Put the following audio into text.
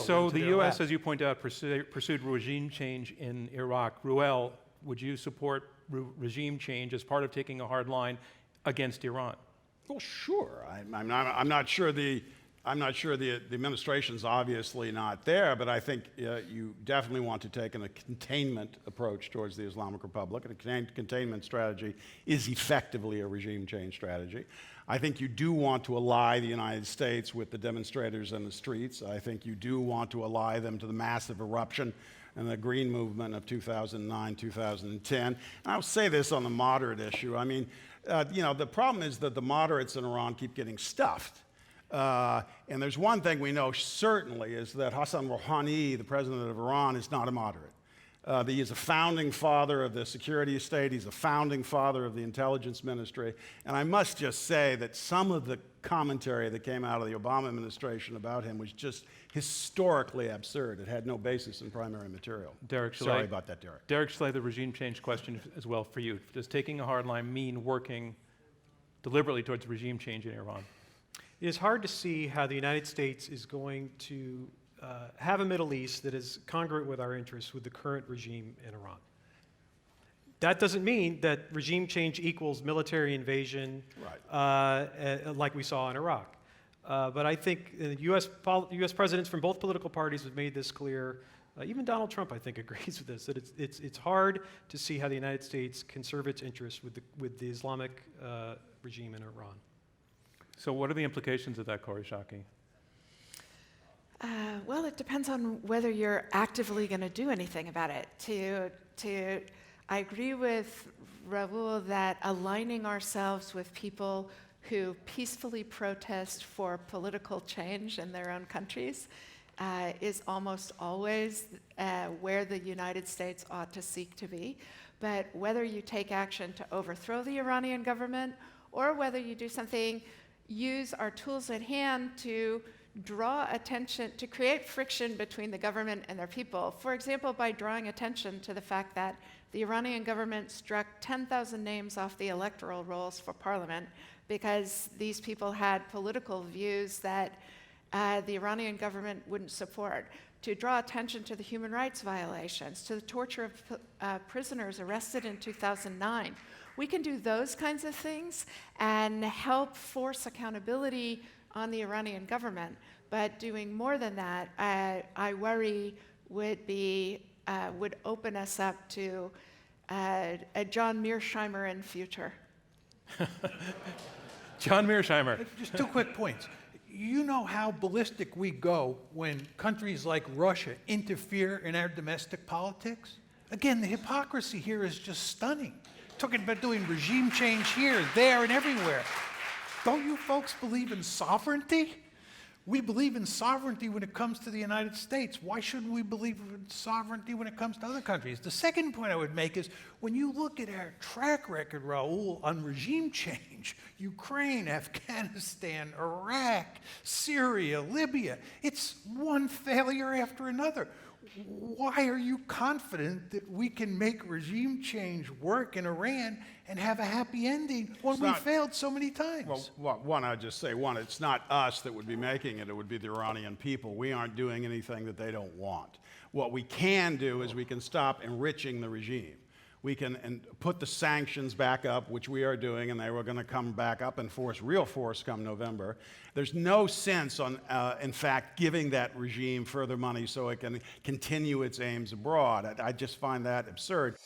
So the U.S., lap. as you point out, pursued regime change in Iraq. Ruel, would you support regime change as part of taking a hard line against Iran? Well, sure. I'm not sure the administration's obviously not there, but I think you definitely want to take a containment approach towards the Islamic Republic, and a containment strategy is effectively a regime change strategy. I think you do want to ally the United States with the demonstrators in the streets. I think you do want to ally them to the massive eruption and the Green Movement of 2009, 2010. And I'll say this on the moderate issue. I mean, the problem is that the moderates in Iran keep getting stuffed. And there's one thing we know certainly is that Hassan Rouhani, the president of Iran, is not a moderate. He is a founding father of the security state. He's a founding father of the intelligence ministry. And I must just say that some of the commentary that came out of the Obama administration about him was just historically absurd. It had no basis in primary material. Sorry about that, Derek. Derek Schley, the regime change question as well for you. Does taking a hard line mean working deliberately towards regime change in Iran? It is hard to see how the United States is going to have a Middle East that is congruent with our interests with the current regime in Iran. That doesn't mean that regime change equals military invasion, like we saw in Iraq. But I think U.S. presidents from both political parties have made this clear. Even Donald Trump, I think, agrees with this, that it's hard to see how the United States can serve its interests with the Islamic regime in Iran. So what are the implications of that, Kori Schake? Well, it depends on whether you're actively going to do anything about it. I agree with Raul that aligning ourselves with people who peacefully protest for political change in their own countries is almost always where the United States ought to seek to be. But whether you take action to overthrow the Iranian government or whether you do something, use our tools at hand to draw attention, to create friction between the government and their people. For example, by drawing attention to the fact that the Iranian government struck 10,000 names off the electoral rolls for parliament because these people had political views that the Iranian government wouldn't support. To draw attention to the human rights violations, to the torture of prisoners arrested in 2009. We can do those kinds of things and help force accountability on the Iranian government. But doing more than that, I worry would open us up to a John Mearsheimer in future. John Mearsheimer. Just 2 quick points. You know how ballistic we go when countries like Russia interfere in our domestic politics? Again, the hypocrisy here is just stunning. Talking about doing regime change here, there, and everywhere. Don't you folks believe in sovereignty? We believe in sovereignty when it comes to the United States. Why shouldn't we believe in sovereignty when it comes to other countries? The second point I would make is when you look at our track record, Raul, on regime change, Ukraine, Afghanistan, Iraq, Syria, Libya, it's one failure after another. Why are you confident that we can make regime change work in Iran and have a happy ending when we failed so many times? Well, one, I'd just say, it's not us that would be making it. It would be the Iranian people. We aren't doing anything that they don't want. What we can do is we can stop enriching the regime. We can put the sanctions back up, which we are doing, and they were going to come back up in force, real force, come November. There's no sense on, in fact, giving that regime further money so it can continue its aims abroad. I just find that absurd.